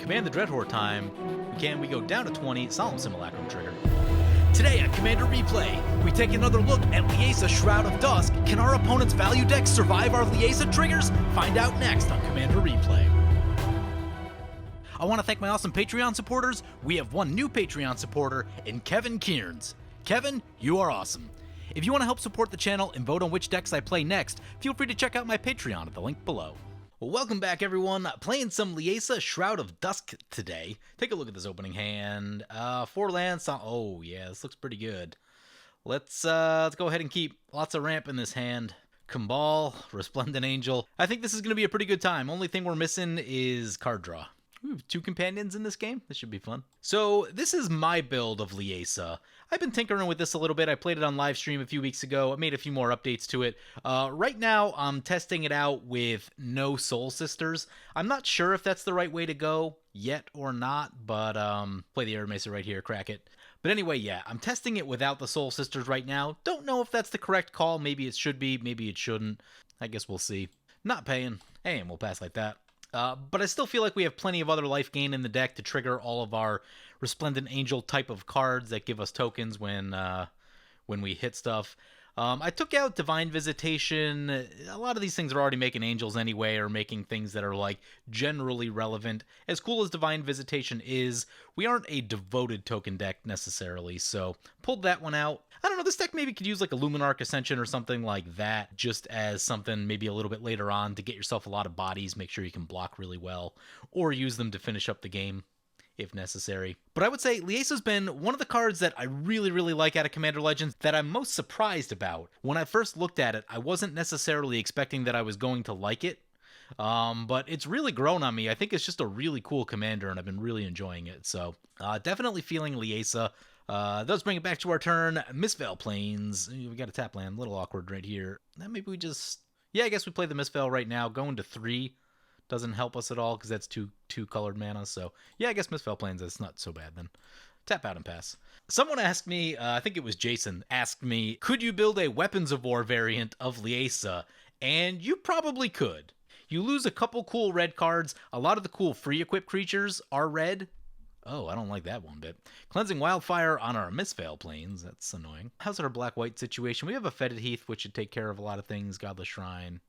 Command the Dreadhorde time. We go down to 20, Solemn Simulacrum trigger. Today at Commander Replay, we take another look at Liesa Shroud of Dusk. Can our opponent's value deck survive our Liesa triggers? Find out next on Commander Replay. I want to thank my awesome Patreon supporters. We have one new Patreon supporter in Kevin Kearns. Kevin, you are awesome. If you want to help support the channel and vote on which decks I play next, feel free to check out my Patreon at the link below. Well, welcome back, everyone. Playing some Liesa Shroud of Dusk today. Take a look at this opening hand. 4 lands. Oh, yeah, this looks pretty good. Let's go ahead and keep lots of ramp in this hand. Cabal, Resplendent Angel. I think this is going to be a pretty good time. Only thing we're missing is card draw. We have 2 companions in this game. This should be fun. So this is my build of Liesa. I've been tinkering with this a little bit. I played it on live stream a few weeks ago. I made a few more updates to it. Right now, I'm testing it out with no Soul Sisters. I'm not sure if that's the right way to go yet or not, but play the Air Mesa right here, crack it. But anyway, yeah, I'm testing it without the Soul Sisters right now. Don't know if that's the correct call. Maybe it should be, maybe it shouldn't. I guess we'll see. Not paying. Hey, and we'll pass like that. But I still feel like we have plenty of other life gain in the deck to trigger all of our Resplendent Angel type of cards that give us tokens when we hit stuff. I took out Divine Visitation. A lot of these things are already making angels anyway, or making things that are like generally relevant. As cool as Divine Visitation is, we aren't a devoted token deck necessarily, so pulled that one out. I don't know, this deck maybe could use like a Luminarch Ascension or something like that, just as something maybe a little bit later on to get yourself a lot of bodies, make sure you can block really well, or use them to finish up the game if necessary. But I would say Liesa's been one of the cards that I really, really like out of Commander Legends that I'm most surprised about. When I first looked at it, I wasn't necessarily expecting that I was going to like it, but it's really grown on me. I think it's just a really cool commander, and I've been really enjoying it. So definitely feeling Liesa. Let's bring it back to our turn. Mistveil Plains. We got a tap land. A little awkward right here. Maybe we just... Yeah, I guess we play the Mistveil right now. Going to 3 doesn't help us at all because that's two colored mana. So, yeah, I guess Mistveil Plains, that's not so bad then. Tap out and pass. Someone asked me, I think it was Jason, asked me, could you build a Weapons of War variant of Liesa? And you probably could. You lose a couple cool red cards. A lot of the cool free equip creatures are red. Oh, I don't like that one bit. Cleansing Wildfire on our Mistveil Plains. That's annoying. How's our black-white situation? We have a Fetid Heath, which should take care of a lot of things. Godless Shrine.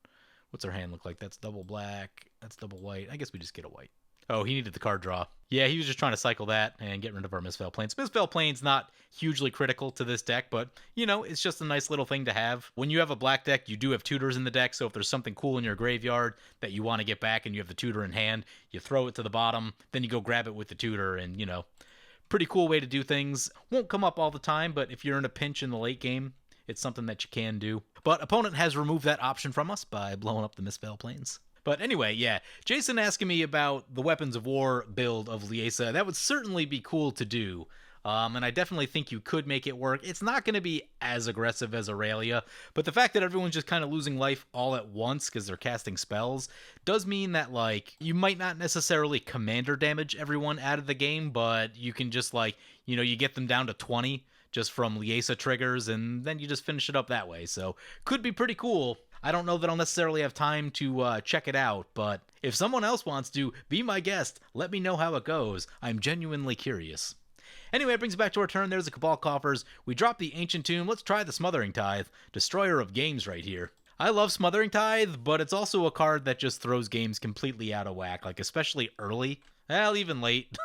What's our hand look like? That's double black. That's double white. I guess we just get a white. Oh, he needed the card draw. Yeah, he was just trying to cycle that and get rid of our Mistveil Plains. Mistveil Plains not hugely critical to this deck, but, you know, it's just a nice little thing to have. When you have a black deck, you do have tutors in the deck, so if there's something cool in your graveyard that you want to get back and you have the tutor in hand, you throw it to the bottom, then you go grab it with the tutor, and, you know, pretty cool way to do things. Won't come up all the time, but if you're in a pinch in the late game, it's something that you can do. But opponent has removed that option from us by blowing up the Mistveil Plains. But anyway, yeah, Jason asking me about the Weapons of War build of Liesa. That would certainly be cool to do. And I definitely think you could make it work. It's not going to be as aggressive as Aurelia, but the fact that everyone's just kind of losing life all at once because they're casting spells does mean that, like, you might not necessarily commander damage everyone out of the game, but you can just, like, you know, you get them down to 20 just from Liesa triggers, and then you just finish it up that way. So, could be pretty cool. I don't know that I'll necessarily have time to check it out, but if someone else wants to, be my guest. Let me know how it goes. I'm genuinely curious. Anyway, it brings it back to our turn. There's the Cabal Coffers. We drop the Ancient Tomb. Let's try the Smothering Tithe. Destroyer of games right here. I love Smothering Tithe, but it's also a card that just throws games completely out of whack, like especially early. Well, even late.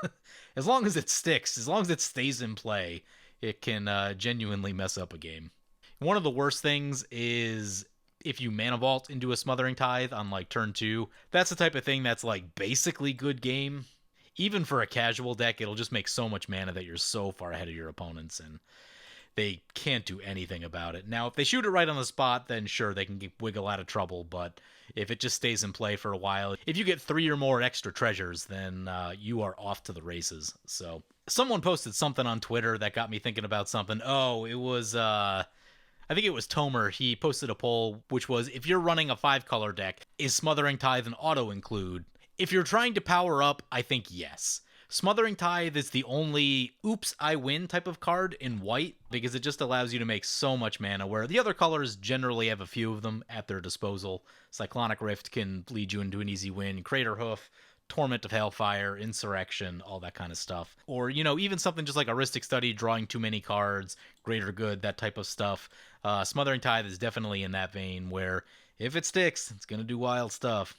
As long as it sticks, as long as it stays in play, it can genuinely mess up a game. One of the worst things is if you mana vault into a Smothering Tithe on like turn 2. That's the type of thing that's like basically good game. Even for a casual deck, it'll just make so much mana that you're so far ahead of your opponents, and they can't do anything about it. Now, if they shoot it right on the spot, then sure, they can wiggle out of trouble, but if it just stays in play for a while, if you get 3 or more extra treasures, then you are off to the races. So, someone posted something on Twitter that got me thinking about something. Oh, it was, I think it was Tomer. He posted a poll, which was, if you're running a 5-color deck, is Smothering Tithe an auto-include? If you're trying to power up, I think yes. Smothering Tithe is the only oops, I win type of card in white, because it just allows you to make so much mana, where the other colors generally have a few of them at their disposal. Cyclonic Rift can lead you into an easy win. Crater Hoof, Torment of Hailfire, Insurrection, all that kind of stuff. Or, even something just like Heuristic Study, drawing too many cards, Greater Good, that type of stuff. Smothering Tithe is definitely in that vein where if it sticks, it's going to do wild stuff.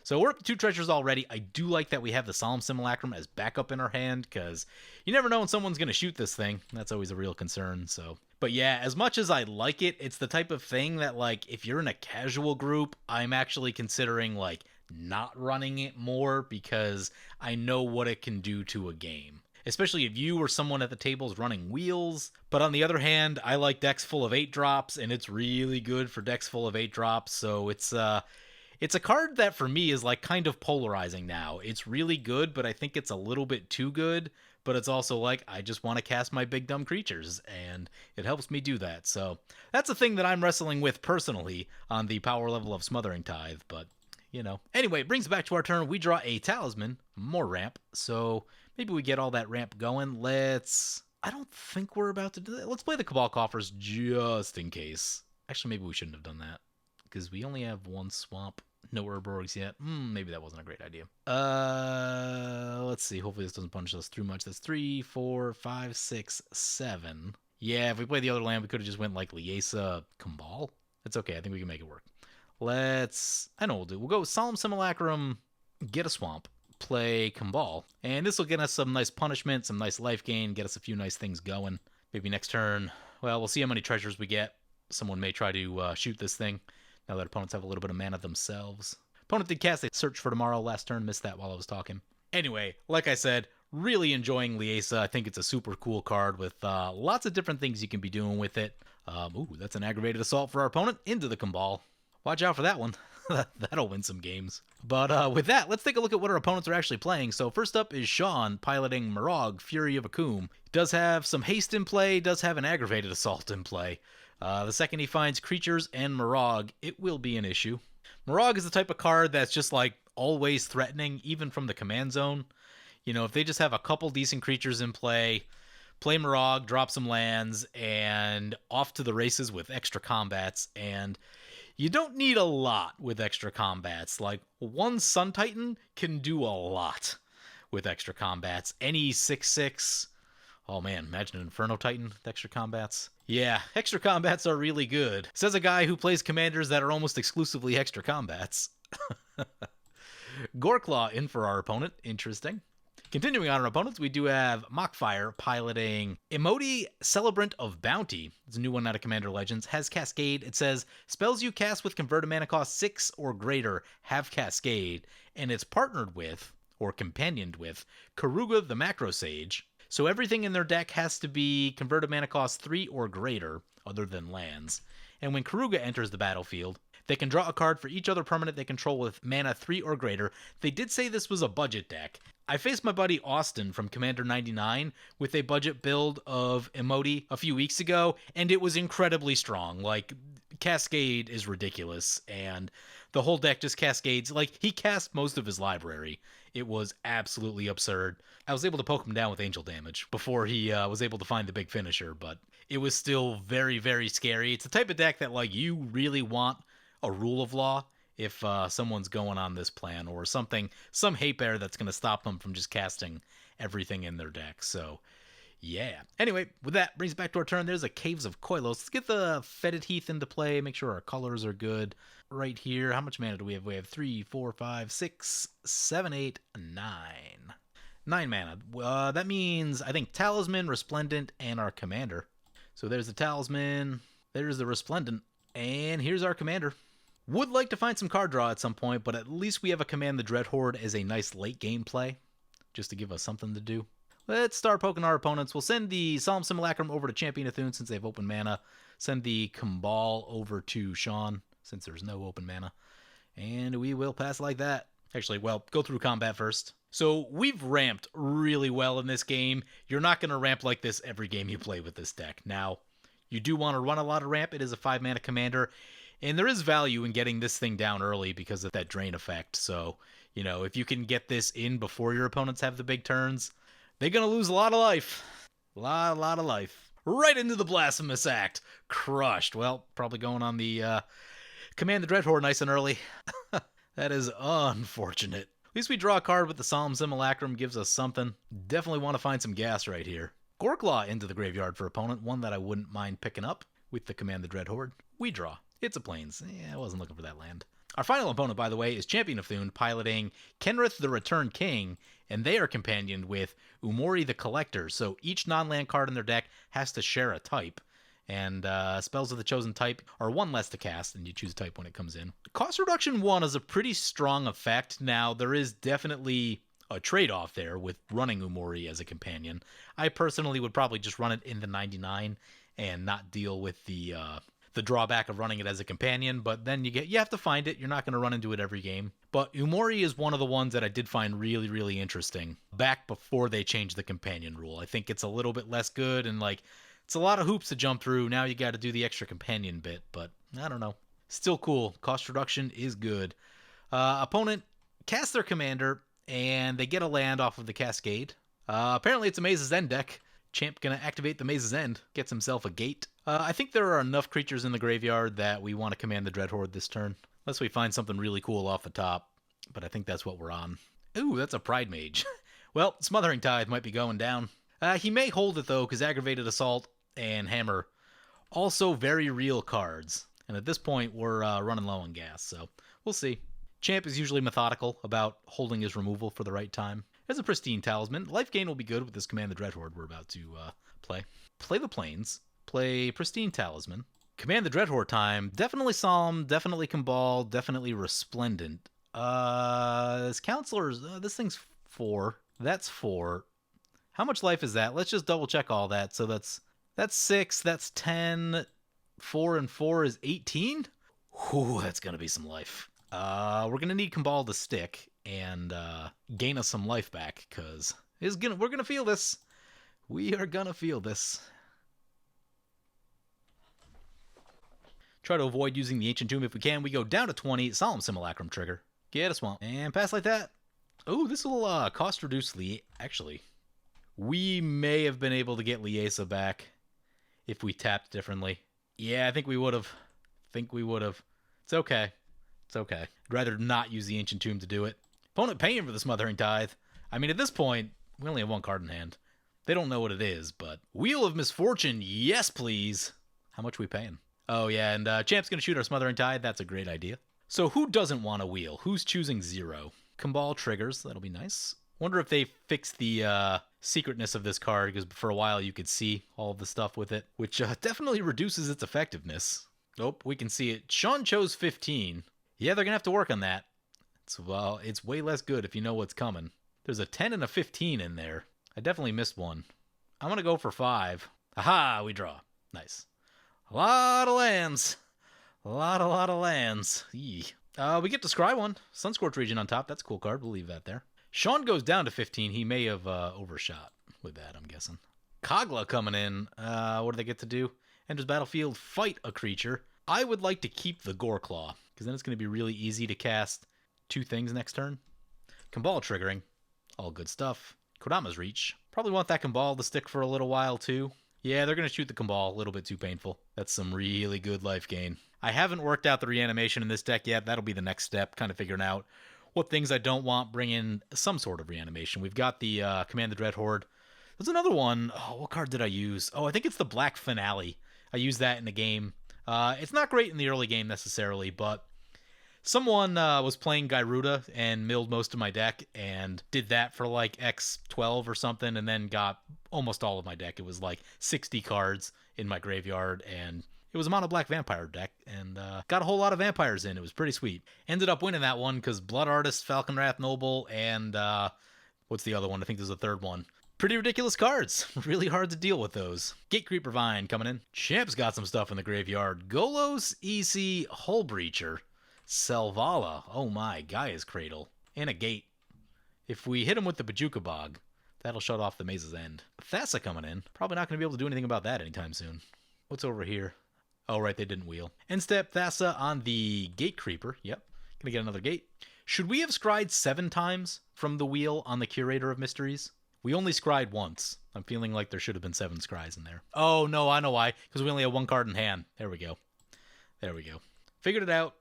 So we're up to 2 treasures already. I do like that we have the Solemn Simulacrum as backup in our hand, because you never know when someone's going to shoot this thing. That's always a real concern, so... But yeah, as much as I like it, it's the type of thing that, like, if you're in a casual group, I'm actually considering, like, not running it more, because I know what it can do to a game. Especially if you or someone at the table is running wheels. But on the other hand, I like decks full of 8-drops, and it's really good for decks full of 8-drops, so it's a card that for me is like kind of polarizing now. It's really good, but I think it's a little bit too good. But it's also like, I just want to cast my big dumb creatures, and it helps me do that. So that's a thing that I'm wrestling with personally on the power level of Smothering Tithe, but, Anyway, it brings us back to our turn. We draw a Talisman, more ramp, so maybe we get all that ramp going. I don't think we're about to do that. Let's play the Cabal Coffers just in case. Actually, maybe we shouldn't have done that, because we only have 1 swamp. No Urborgs yet. Maybe that wasn't a great idea. Let's see. Hopefully this doesn't punish us too much. That's 3, 4, 5, 6, 7. Yeah, if we play the other land, we could have just went like Liesa Cabal. It's okay. I think we can make it work. I know what we'll do. We'll go Solemn Simulacrum, get a swamp, play Cabal. And this will get us some nice punishment, some nice life gain, get us a few nice things going. Maybe next turn, well, we'll see how many treasures we get. Someone may try to shoot this thing. Now that opponents have a little bit of mana themselves. Opponent did cast a Search for Tomorrow last turn. Missed that while I was talking. Anyway, like I said, really enjoying Liesa. I think it's a super cool card with lots of different things you can be doing with it. That's an Aggravated Assault for our opponent into the Cabal. Watch out for that one. That'll win some games. But with that, let's take a look at what our opponents are actually playing. So first up is Sean piloting Moraug, Fury of Akoum. Does have some haste in play, does have an Aggravated Assault in play. The second he finds creatures and Moraug, it will be an issue. Moraug is the type of card that's just like always threatening, even from the command zone. If they just have a couple decent creatures in play Moraug, drop some lands, and off to the races with extra combats. And you don't need a lot with extra combats. Like, 1 Sun Titan can do a lot with extra combats. Any 6/6... Oh man, imagine an Inferno Titan with extra combats. Yeah, extra combats are really good. Says a guy who plays commanders that are almost exclusively extra combats. Goreclaw in for our opponent. Interesting. Continuing on our opponents, we do have Mockfire piloting Imoti, Celebrant of Bounty. It's a new one out of Commander Legends. Has Cascade. It says, spells you cast with converted mana cost 6 or greater have Cascade. And it's partnered with, or companioned with, Keruga the Macro Sage. So everything in their deck has to be converted mana cost 3 or greater, other than lands. And when Keruga enters the battlefield, they can draw a card for each other permanent they control with mana 3 or greater. They did say this was a budget deck. I faced my buddy Austin from Commander 99 with a budget build of Imoti a few weeks ago, and it was incredibly strong. Like, Cascade is ridiculous, and the whole deck just cascades. Like, he cast most of his library. It was absolutely absurd. I was able to poke him down with Angel Damage before he was able to find the big finisher, but it was still very, very scary. It's the type of deck that, like, you really want a Rule of Law if someone's going on this plan, or some hate bear that's going to stop them from just casting everything in their deck. So, yeah. Anyway, with that, brings us back to our turn. There's a Caves of Koilos. Let's get the Fetid Heath into play, make sure our colors are good. Right here, how much mana do we have? We have 3, 4, 5, 6, 7, 8, 9. 9 mana. That means, I think, Talisman, Resplendent, and our Commander. So there's the Talisman, there's the Resplendent, and here's our Commander. Would like to find some card draw at some point, but at least we have a Command the Dreadhorde as a nice late game play, just to give us something to do. Let's start poking our opponents. We'll send the Solemn Simulacrum over to Champion Athun since they have open mana. Send the Cabal over to Sean since there's no open mana. And we will pass like that. Actually, well, go through combat first. So we've ramped really well in this game. You're not going to ramp like this every game you play with this deck. Now, you do want to run a lot of ramp. It is a 5-mana commander. And there is value in getting this thing down early because of that drain effect. So, if you can get this in before your opponents have the big turns, they're going to lose a lot of life. A lot of life. Right into the Blasphemous Act. Crushed. Well, probably going on the Command the Dreadhorde nice and early. That is unfortunate. least we draw a card with the Solemn Simulacrum, gives us something. Definitely want to find some gas right here. Gorklaw into the graveyard for opponent, one that I wouldn't mind picking up with the Command the Dreadhorde. We draw. It's a Plains. Yeah, I wasn't looking for that land. Our final opponent, by the way, is Champion of Thune, piloting Kenrith the Returned King, and they are companioned with Umori the Collector, so each non-land card in their deck has to share a type, and spells of the chosen type are one less to cast, and you choose a type when it comes in. Cost Reduction 1 is a pretty strong effect. Now, there is definitely a trade-off there with running Umori as a companion. I personally would probably just run it in the 99 and not deal with the drawback of running it as a companion, but then you have to find it. You're not going to run into it every game. But Umori is one of the ones that I did find really, really interesting back before they changed the companion rule. I think it's a little bit less good, and like it's a lot of hoops to jump through. Now you got to do the extra companion bit, but I don't know. Still cool. Cost reduction is good. Opponent casts their commander, and they get a land off of the Cascade. Apparently it's a Maze's End deck. Champ gonna activate the Maze's End, gets himself a gate. I think there are enough creatures in the graveyard that we want to command the Dreadhorde this turn. Unless we find something really cool off the top, but I think that's what we're on. Ooh, that's a Pride Mage. Well, Smothering Tithe might be going down. He may hold it though, because Aggravated Assault and Hammer, also very real cards. And at this point, we're running low on gas, so we'll see. Champ is usually methodical about holding his removal for the right time. As a Pristine Talisman, life gain will be good with this Command the Dreadhorde we're about to play. Play the Plains, play Pristine Talisman. Command the Dreadhorde time, definitely Solemn, definitely Cabal, definitely Resplendent. As Counselors, this thing's 4, that's 4. How much life is that? Let's just double check all that. So that's 6, that's 10, 4 and 4 is 18? Whew, that's gonna be some life. We're gonna need Cabal to stick and gain us some life back, because we're gonna feel this. We are gonna feel this. Try to avoid using the Ancient Tomb if we can. We go down to 20, Solemn Simulacrum trigger. Get a swamp. And pass like that. Oh, this will cost reduce actually. We may have been able to get Liesa back if we tapped differently. Yeah, I think we would have. It's okay. It's okay. I'd rather not use the Ancient Tomb to do it. Opponent paying for the Smothering Tithe. I mean, at this point, we only have one card in hand. They don't know what it is, but Wheel of Misfortune, yes please. How much are we paying? Oh yeah, and Champ's gonna shoot our Smothering Tithe. That's a great idea. So who doesn't want a wheel? Who's choosing 0? Cabal triggers, that'll be nice. Wonder if they fixed the secretness of this card, because for a while you could see all of the stuff with it, which definitely reduces its effectiveness. Nope, we can see it. Sean chose 15. Yeah, they're gonna have to work on that. It's way less good if you know what's coming. There's a 10 and a 15 in there. I definitely missed one. I'm gonna go for 5. Aha, we draw. Nice. A lot of lands. A lot of lands. Yee. We get to scry one. Sunscorch Region on top. That's a cool card. We'll leave that there. Sean goes down to 15. He may have overshot with that, I'm guessing. Kogla coming in. What do they get to do? Enters battlefield, fight a creature. I would like to keep the Goreclaw, because then it's going to be really easy to cast 2 things next turn. Cabal triggering. All good stuff. Kodama's Reach. Probably want that Cabal to stick for a little while, too. Yeah, they're going to shoot the Cabal. A little bit too painful. That's some really good life gain. I haven't worked out the reanimation in this deck yet. That'll be the next step, kind of figuring out what things I don't want, bring in some sort of reanimation. We've got the Command the Dreadhorde. There's another one. Oh, what card did I use? Oh, I think it's the Black Finale. I used that in the game. It's not great in the early game necessarily, but someone was playing Gyruda and milled most of my deck and did that for like X12 or something, and then got almost all of my deck. It was like 60 cards in my graveyard, and it was a mono black vampire deck, and got a whole lot of vampires in. It was pretty sweet. Ended up winning that one because Blood Artist, Falconwrath Noble, and what's the other one? I think there's a third one. Pretty ridiculous cards. Really hard to deal with those. Gatecreeper Vine coming in. Champ's got some stuff in the graveyard. Golos, EC, Hullbreacher, Selvala. Oh my, Gaia's Cradle. And a gate. If we hit him with the Bajuka Bog, that'll shut off the Maze's End. Thassa coming in. Probably not going to be able to do anything about that anytime soon. What's over here? Oh, right, they didn't wheel. End step Thassa on the Gatecreeper. Yep. Gonna get another gate. Should we have scryed 7 times from the wheel on the Curator of Mysteries? We only scryed once. I'm feeling like there should have been 7 scries in there. Oh, no, I know why. Because we only have 1 card in hand. There we go. There we go. Figured it out.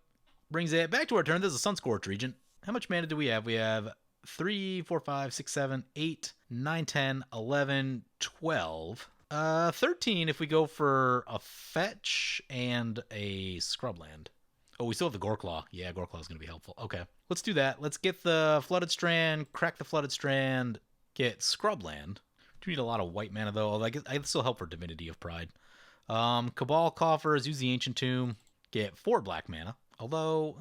Brings it back to our turn. This is a Sunscorch Regent. How much mana do we have? We have 3, 4, 5, 6, 7, 8, 9, 10, 11, 12. 13 if we go for a fetch and a scrubland. Oh, we still have the Goreclaw. Yeah, Goreclaw's going to be helpful. Okay, let's do that. Let's get the Flooded Strand, crack the Flooded Strand, get Scrubland. Do need a lot of white mana, though. Although I guess I'd still help for Divinity of Pride. Cabal Coffers, use the Ancient Tomb, get 4 black mana. Although,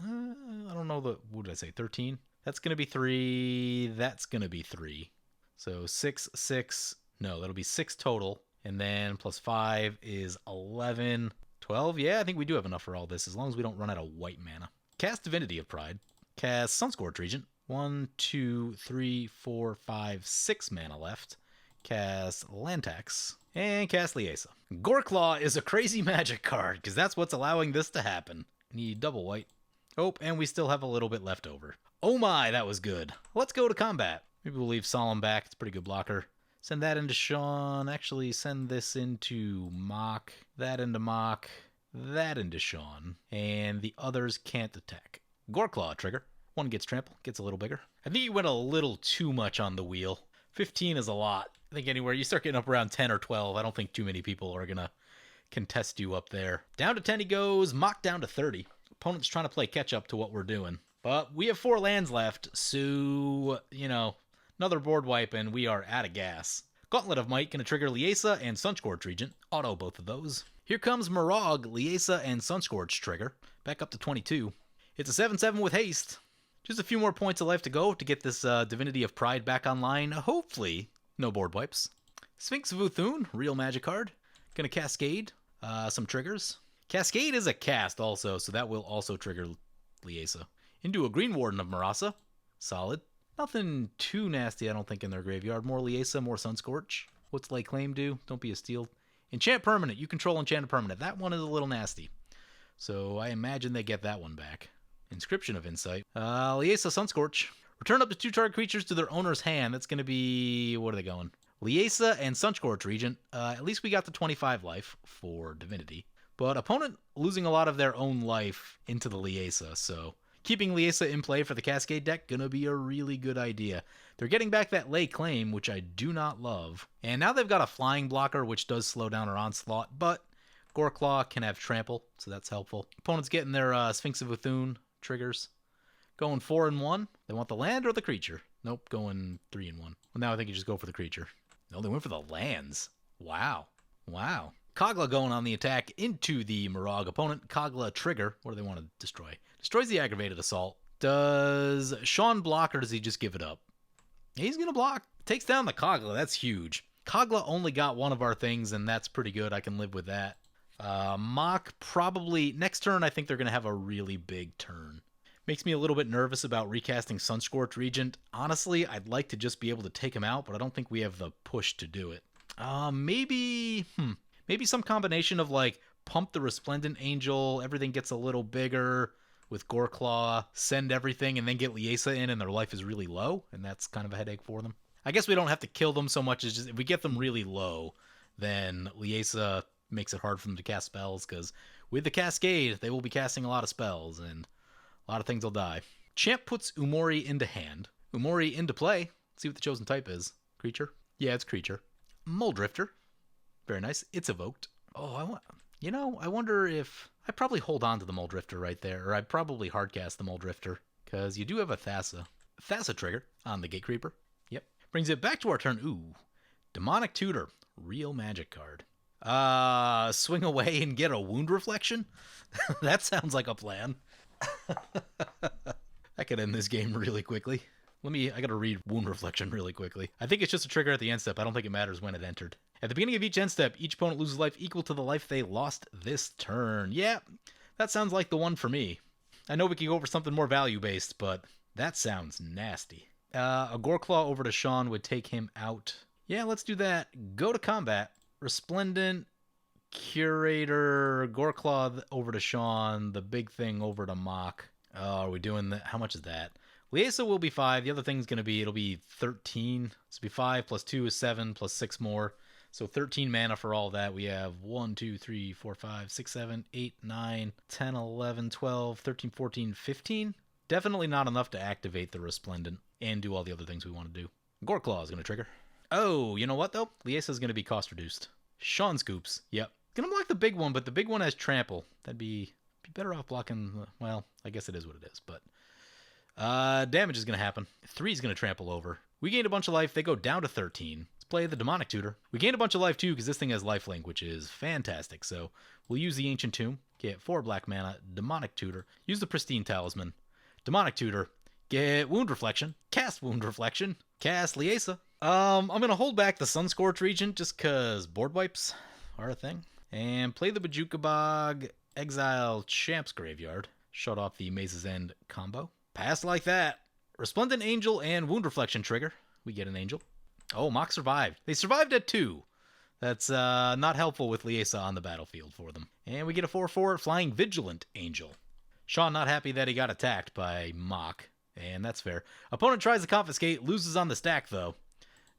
I don't know what did I say, 13? That's going to be 3. That's going to be 3. So 6, 6. No, that'll be 6 total. And then plus 5 is 11. 12? Yeah, I think we do have enough for all this, as long as we don't run out of white mana. Cast Divinity of Pride. Cast Sunscorched Regent. 1, 2, 3, 4, 5, 6 mana left. Cast Land Tax. And cast Liesa. Goreclaw is a crazy magic card, because that's what's allowing this to happen. Need double white. Oh, and we still have a little bit left over. Oh my, that was good. Let's go to combat. Maybe we'll leave Solemn back. It's a pretty good blocker. Send that into Sean. Actually, send this into Mock. That into Mock. That into Sean. And the others can't attack. Goreclaw trigger. One gets trample. Gets a little bigger. I think you went a little too much on the wheel. 15 is a lot. I think anywhere you start getting up around 10 or 12, I don't think too many people are going to contest you up there. Down to 10 he goes. Mock down to 30. Opponent's trying to play catch up to what we're doing. But we have 4 lands left, so, another board wipe and we are out of gas. Gauntlet of Might, gonna trigger Liesa and Sunscorched Regent. Auto both of those. Here comes Moraug, Liesa, and Sunscorched trigger. Back up to 22. It's a 7-7 with haste. Just a few more points of life to go to get this Divinity of Pride back online. Hopefully, no board wipes. Sphinx of Uthun, real magic card. Gonna Cascade, some triggers. Cascade is a cast also, so that will also trigger Liesa. Into a Green Warden of Marasa. Solid. Nothing too nasty, I don't think, in their graveyard. More Liesa, more Sunscorch. What's Lay Claim do? Don't be a steal. Enchant permanent. You control enchanted permanent. That one is a little nasty. So I imagine they get that one back. Inscription of Insight. Liesa, Sunscorch. Return up to 2 target creatures to their owner's hand. That's going to be... What are they going? Liesa and Sunscorched Regent. At least we got to 25 life for Divinity. But opponent losing a lot of their own life into the Liesa, so... Keeping Liesa in play for the Cascade deck, gonna be a really good idea. They're getting back that Lay Claim, which I do not love. And now they've got a flying blocker, which does slow down our onslaught, but Goreclaw can have trample, so that's helpful. Opponent's getting their Sphinx of Uthun triggers. Going 4-1. They want the land or the creature? Nope, going 3-1. Well, now I think you just go for the creature. No, they went for the lands. Wow. Wow. Kogla going on the attack into the Moraug opponent. Kogla trigger. What do they want to destroy? Destroys the Aggravated Assault. Does Sean block or does he just give it up? He's going to block. Takes down the Kogla. That's huge. Kogla only got one of our things, and that's pretty good. I can live with that. Mock probably... Next turn, I think they're going to have a really big turn. Makes me a little bit nervous about recasting Sunscorched Regent. Honestly, I'd like to just be able to take him out, but I don't think we have the push to do it. Maybe some combination of, like, pump the Resplendent Angel, everything gets a little bigger with Goreclaw, send everything, and then get Liesa in, and their life is really low, and that's kind of a headache for them. I guess we don't have to kill them so much as just if we get them really low, then Liesa makes it hard for them to cast spells, because with the Cascade, they will be casting a lot of spells, and a lot of things will die. Champ puts Umori into hand. Umori into play. Let's see what the chosen type is. Creature? Yeah, it's creature. Muldrifter. Very nice. It's evoked. Oh, I wonder if... I'd probably hold on to the Muldrifter right there, or I'd probably hardcast the Muldrifter, because you do have a Thassa. Thassa trigger on the Gatecreeper. Yep. Brings it back to our turn. Ooh. Demonic Tutor. Real magic card. Swing away and get a Wound Reflection? That sounds like a plan. I could end this game really quickly. I gotta read Wound Reflection really quickly. I think it's just a trigger at the end step. I don't think it matters when it entered. At the beginning of each end step, each opponent loses life equal to the life they lost this turn. Yeah, that sounds like the one for me. I know we can go over something more value-based, but that sounds nasty. A Goreclaw over to Sean would take him out. Yeah, let's do that. Go to combat. Resplendent, Curator, Goreclaw over to Sean, the big thing over to Mock. Oh, are we doing that? How much is that? Liesa will be 5. The other thing's going to be, it'll be 13. So it'll be 5 plus 2 is 7 plus 6 more. So 13 mana for all that. We have 1, 2, 3, 4, 5, 6, 7, 8, 9, 10, 11, 12, 13, 14, 15. Definitely not enough to activate the Resplendent. and do all the other things we want to do. Goreclaw is going to trigger. Oh, you know what, though? Liesa is going to be cost reduced. Sean Scoops. Yep. Going to block the big one, but the big one has trample. That'd be better off blocking... Well, I guess it is what it is, but... damage is going to happen. 3 is going to trample over. We gained a bunch of life. They go down to 13. Let's play the Demonic Tutor. We gained a bunch of life, too, because this thing has lifelink, which is fantastic. So we'll use the Ancient Tomb. Get 4 black mana. Demonic Tutor. Use the Pristine Talisman. Demonic Tutor. Get Wound Reflection. Cast Wound Reflection. Cast Liesa. I'm going to hold back the Sunscorch Regent just because board wipes are a thing. And play the Bojuka Bog. Exile Champ's Graveyard. Shut off the Maze's End combo. Pass like that. Resplendent Angel and Wound Reflection trigger. We get an Angel. Oh, Mock survived. They survived at 2. That's not helpful with Liesa on the battlefield for them. And we get a 4/4 Flying Vigilant Angel. Sean not happy that he got attacked by Mock. And that's fair. Opponent tries to confiscate, loses on the stack though.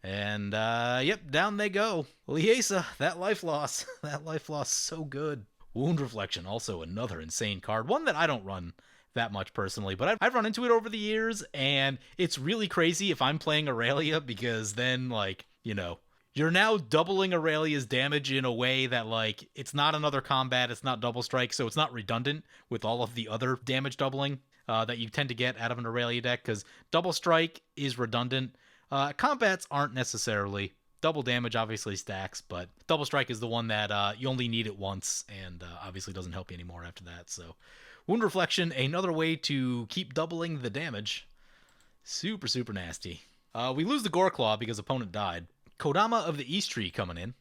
And, yep, down they go. Liesa, that life loss. That life loss so good. Wound Reflection, also another insane card. One that I don't run that much personally, but I've run into it over the years, and it's really crazy if I'm playing Aurelia, because then, like, you know, you're now doubling Aurelia's damage in a way that, like, it's not another combat, it's not double strike, so it's not redundant with all of the other damage doubling that you tend to get out of an Aurelia deck, because double strike is redundant. Combats aren't necessarily. Double damage obviously stacks, but double strike is the one that you only need it once, and obviously doesn't help you anymore after that. So Wound Reflection, another way to keep doubling the damage. Super, super nasty. We lose the Goreclaw because opponent died. Kodama of the East Tree coming in.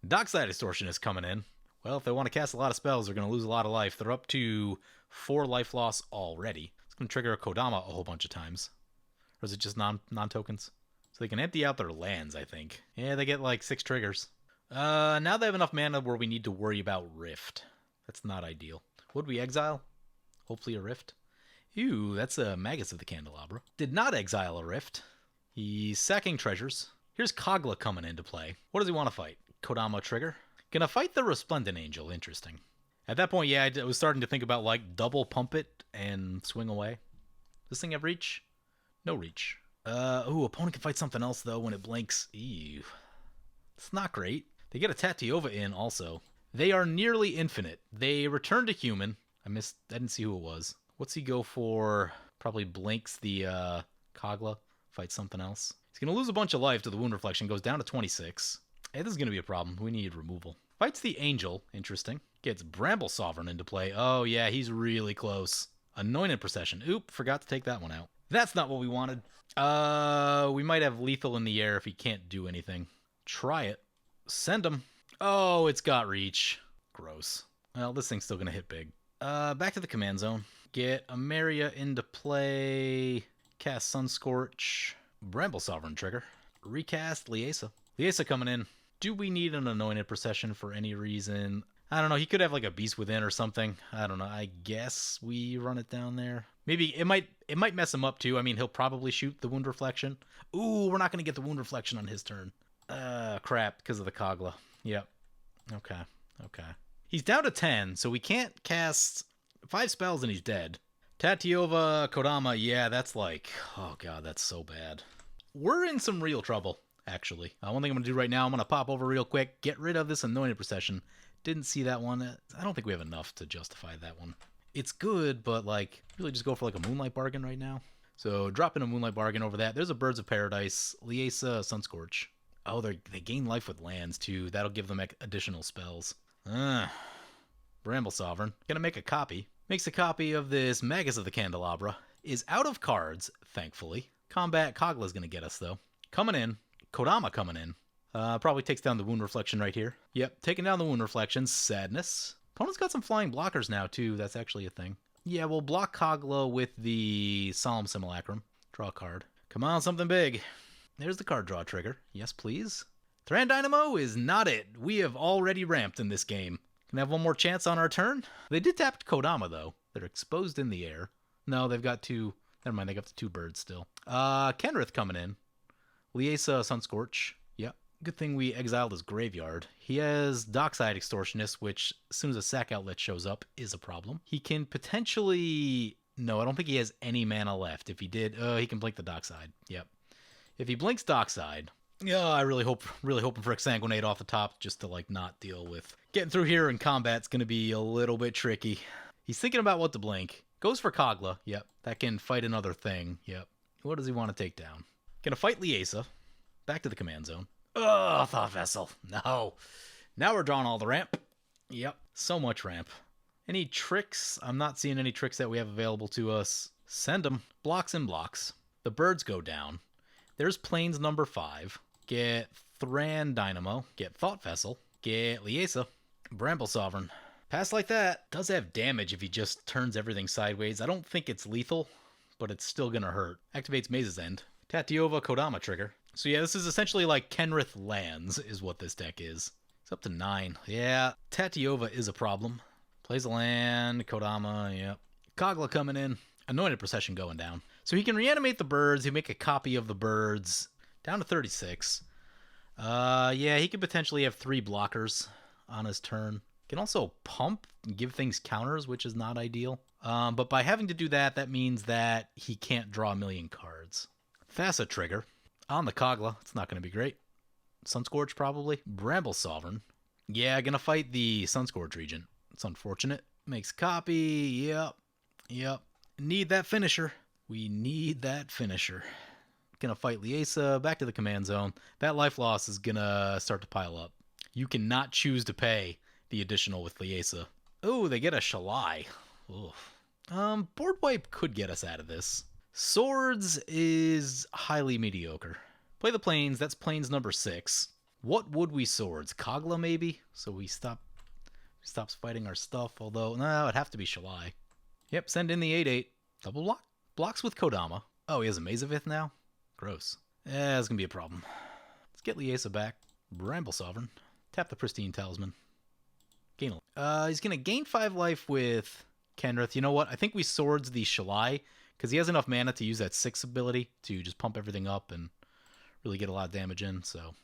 Dockside Extortion is coming in. Well, if they want to cast a lot of spells, they're going to lose a lot of life. They're up to 4 life loss already. It's going to trigger a Kodama a whole bunch of times. Or is it just non-tokens? So they can empty out their lands, I think. Yeah, they get like 6 triggers. Now they have enough mana where we need to worry about Rift. That's not ideal. Would we exile? Hopefully a Rift. Ew, that's a Magus of the Candelabra. Did not exile a Rift. He's sacking treasures. Here's Kogla coming into play. What does he want to fight? Kodama trigger. Gonna fight the Resplendent Angel. Interesting. At that point, yeah, I was starting to think about, like, double pump it and swing away. Does this thing have reach? No reach. Ooh, opponent can fight something else, though, when it blinks. Ew. It's not great. They get a Tatiova in, also. They are nearly infinite. They return to human. I didn't see who it was. What's he go for? Probably blinks the, Kogla. Fights something else. He's gonna lose a bunch of life to the Wound Reflection. Goes down to 26. Hey, this is gonna be a problem. We need removal. Fights the Angel. Interesting. Gets Bramble Sovereign into play. Oh, yeah, he's really close. Anointed Procession. Oop, forgot to take that one out. That's not what we wanted. We might have lethal in the air if he can't do anything. Try it. Send him. Oh, it's got reach. Gross. Well, this thing's still gonna hit big. Back to the command zone. Get Ameria into play. Cast Sunscorch. Bramble Sovereign trigger. Recast Liesa. Liesa coming in. Do we need an Anointed Procession for any reason? I don't know. He could have like a Beast Within or something. I don't know. I guess we run it down there. Maybe it might mess him up too. I mean, he'll probably shoot the Wound Reflection. Ooh, we're not going to get the Wound Reflection on his turn. Crap, because of the Kogla. Yep. Okay. He's down to 10, so we can't cast 5 spells and he's dead. Tatiova, Kodama, yeah, that's like, oh god, that's so bad. We're in some real trouble, actually. One thing I'm going to do right now, I'm going to pop over real quick, get rid of this Anointed Procession. Didn't see that one. I don't think we have enough to justify that one. It's good, but like, really just go for like a Moonlight Bargain right now. So drop in a Moonlight Bargain over that. There's a Birds of Paradise, Liesa, Sunscorch. Oh, they gain life with lands too. That'll give them additional spells. Bramble Sovereign. Gonna make a copy. Makes a copy of this Magus of the Candelabra. Is out of cards, thankfully. Combat Kogla's gonna get us though. Coming in. Kodama coming in. Probably takes down the Wound Reflection right here. Yep, taking down the Wound Reflection. Sadness. Opponent's got some flying blockers now, too. That's actually a thing. Yeah, we'll block Kogla with the Solemn Simulacrum. Draw a card. Come on, something big. There's the card draw trigger. Yes, please. Thran Dynamo is not it. We have already ramped in this game. Can I have one more chance on our turn? They did tap Kodama, though. They're exposed in the air. No, they've got 2... Never mind, they got the 2 birds still. Kenrith coming in. Liesa, Sunscorch. Yep. Good thing we exiled his graveyard. He has Dockside Extortionist, which, as soon as a sack outlet shows up, is a problem. He can potentially No, I don't think he has any mana left. If he did, he can blink the Dockside. Yep. If he blinks Dockside, yeah, I really hoping for Exsanguinate off the top just to, like, not deal with getting through here in combat's going to be a little bit tricky. He's thinking about what to blink. Goes for Kogla. Yep. That can fight another thing. Yep. What does he want to take down? Gonna fight Liesa. Back to the command zone. Oh, Thought Vessel. No. Now we're drawing all the ramp. Yep. So much ramp. Any tricks? I'm not seeing any tricks that we have available to us. Send them. Blocks and blocks. The birds go down. There's Plains number 5. Get Thran Dynamo. Get Thought Vessel. Get Liesa. Bramble Sovereign. Pass like that. Does have damage if he just turns everything sideways. I don't think it's lethal, but it's still gonna hurt. Activates Maze's End. Tatiova Kodama trigger. So yeah, this is essentially like Kenrith lands is what this deck is. It's up to 9. Yeah, Tatiova is a problem. Plays a land. Kodama, yep. Kogla coming in. Anointed Procession going down. So he can reanimate the birds. He'll make a copy of the birds. Down to 36. Yeah, he could potentially have 3 blockers on his turn. Can also pump and give things counters, which is not ideal. But by having to do that, that means that he can't draw a million cards. Thassa trigger. On the Kogla. It's not going to be great. Sunscorch, probably. Bramble Sovereign. Yeah, gonna fight the Sunscorch Regent. It's unfortunate. Makes copy. Yep. Need that finisher. We need that finisher. Gonna fight Liesa. Back to the command zone. That life loss is gonna start to pile up. You cannot choose to pay the additional with Liesa. Oh, they get a Shalai. Oof. Board wipe could get us out of this. Swords is highly mediocre. Play the Plains. That's Plains number 6. What would we swords? Kogla maybe? So we stops fighting our stuff. Although, no, it'd have to be Shalai. Yep, send in the 8/8. Double block. Blocks with Kodama. Oh, he has a Mazavith now? Gross. Yeah, that's gonna be a problem. Let's get Liesa back. Bramble Sovereign. Tap the Pristine Talisman. Gain he's gonna gain 5 life with Kenrith. You know what? I think we swords the Shalai, because he has enough mana to use that 6 ability to just pump everything up and really get a lot of damage in, so...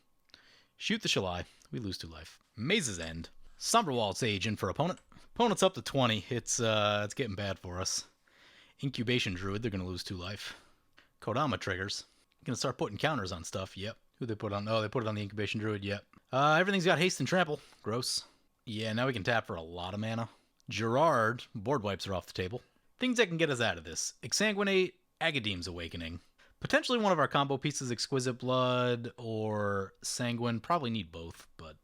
Shoot the Shalai. We lose 2 life. Maze's End. Somberwald Sage in for opponent. Opponent's up to 20. It's getting bad for us. Incubation Druid, they're gonna lose 2 life. Kodama triggers. Gonna start putting counters on stuff, yep. Who they put on? Oh, they put it on the Incubation Druid, yep. Everything's got haste and trample. Gross. Yeah, now we can tap for a lot of mana. Gerard, board wipes are off the table. Things that can get us out of this. Exsanguinate, Agadeem's Awakening. Potentially one of our combo pieces, Exquisite Blood or Sanguine. Probably need both, but...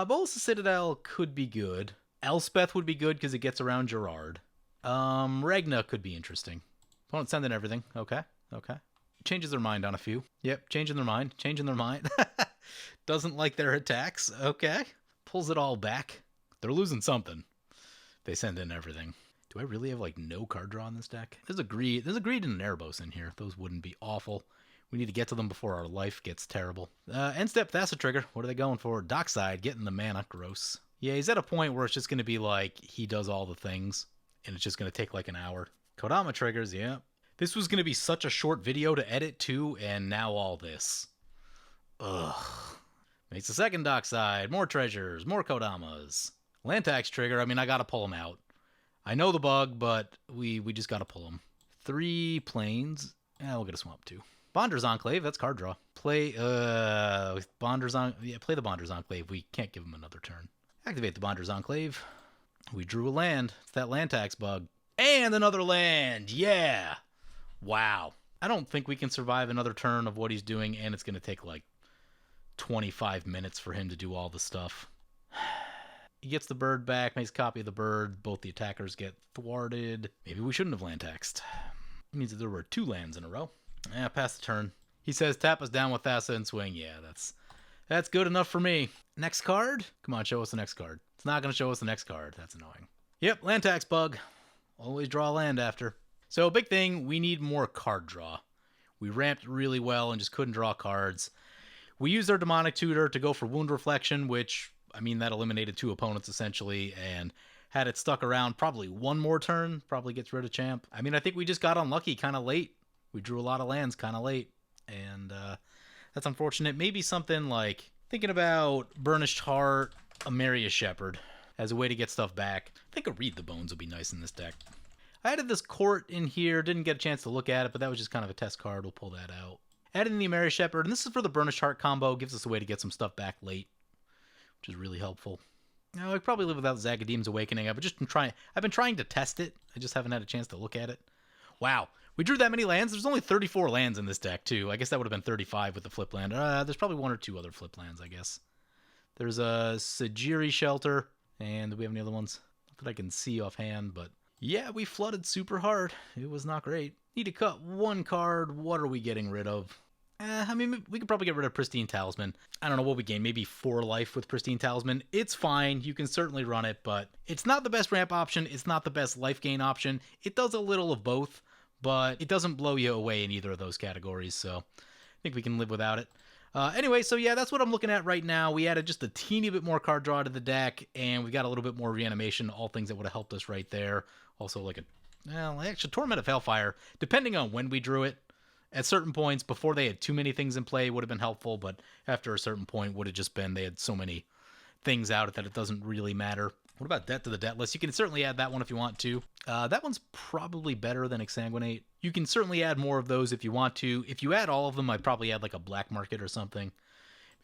Bolas the Citadel could be good. Elspeth would be good because it gets around Gerard. Regna could be interesting. Opponent sending everything. Okay. Changes their mind on a few. Yep, changing their mind. Doesn't like their attacks. Okay. Pulls it all back. They're losing something. They send in everything. Do I really have, like, no card draw in this deck? There's a Greed and an Erebos in here. Those wouldn't be awful. We need to get to them before our life gets terrible. End step, Thassa trigger. What are they going for? Dockside, getting the mana. Gross. Yeah, he's at a point where it's just going to be like, he does all the things, and it's just going to take like an hour. Kodama triggers, yeah. This was going to be such a short video to edit too, and now all this. Ugh. Makes the second Dockside. More treasures, more Kodamas. Land tax trigger, I mean, I got to pull them out. I know the bug, but we just got to pull them. 3 Plains. Yeah, we'll get a Swamp too. Bonder's Enclave, that's card draw. Play the Bonder's Enclave. We can't give him another turn. Activate the Bonder's Enclave. We drew a land. It's that land tax bug. And another land! Yeah! Wow. I don't think we can survive another turn of what he's doing, and it's going to take like 25 minutes for him to do all the stuff. He gets the bird back, makes a copy of the bird. Both the attackers get thwarted. Maybe we shouldn't have land taxed. It means that there were 2 lands in a row. Yeah, pass the turn. He says, tap us down with Thassa and swing. Yeah, that's good enough for me. Next card? Come on, show us the next card. It's not going to show us the next card. That's annoying. Yep, land tax bug. Always draw land after. So, big thing, we need more card draw. We ramped really well and just couldn't draw cards. We used our Demonic Tutor to go for Wound Reflection, which, I mean, that eliminated 2 opponents essentially, and had it stuck around probably 1 more turn, probably gets rid of Champ. I mean, I think we just got unlucky kind of late. We drew a lot of lands kind of late, and that's unfortunate. Maybe something like thinking about Burnished Heart, Ameria Shepherd as a way to get stuff back. I think a Read the Bones would be nice in this deck. I added this court in here, didn't get a chance to look at it, but that was just kind of a test card. We'll pull that out. Added in the Mary Shepherd, and this is for the Burnished Heart combo. Gives us a way to get some stuff back late, which is really helpful. Now, I could probably live without Zagadeem's Awakening. I've been trying to test it. I just haven't had a chance to look at it. Wow, we drew that many lands. There's only 34 lands in this deck, too. I guess that would have been 35 with the flip land. There's probably 1 or 2 other flip lands, I guess. There's a Sajiri Shelter, and do we have any other ones? Not that I can see offhand, but yeah, we flooded super hard. It was not great. Need to cut 1 card. What are we getting rid of? I mean, we could probably get rid of Pristine Talisman. I don't know what we gain, maybe 4 life with Pristine Talisman. It's fine, you can certainly run it, but it's not the best ramp option, it's not the best life gain option. It does a little of both, but it doesn't blow you away in either of those categories, so I think we can live without it. Anyway, so yeah, that's what I'm looking at right now. We added just a teeny bit more card draw to the deck, and we got a little bit more reanimation, all things that would have helped us right there. Also, like actually, Torment of Hellfire, depending on when we drew it. At certain points, before they had too many things in play, would have been helpful, but after a certain point, would have just been they had so many things out that it doesn't really matter. What about Debt to the Debt list? You can certainly add that one if you want to. That one's probably better than Exsanguinate. You can certainly add more of those if you want to. If you add all of them, I'd probably add like a Black Market or something.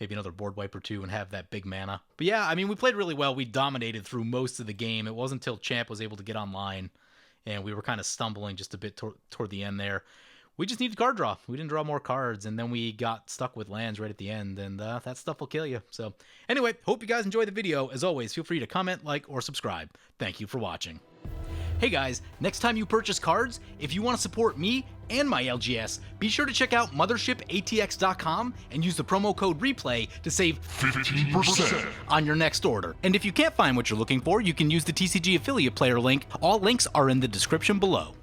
Maybe another board wipe or 2 and have that big mana. But yeah, I mean, we played really well. We dominated through most of the game. It wasn't until Champ was able to get online, and we were kind of stumbling just a bit toward the end there. We just needed card draw. We didn't draw more cards, and then we got stuck with lands right at the end, and that stuff will kill you. So anyway, hope you guys enjoyed the video. As always, feel free to comment, like, or subscribe. Thank you for watching. Hey guys, next time you purchase cards, if you want to support me and my LGS, be sure to check out MothershipATX.com and use the promo code REPLAY to save 15% on your next order. And if you can't find what you're looking for, you can use the TCG affiliate player link. All links are in the description below.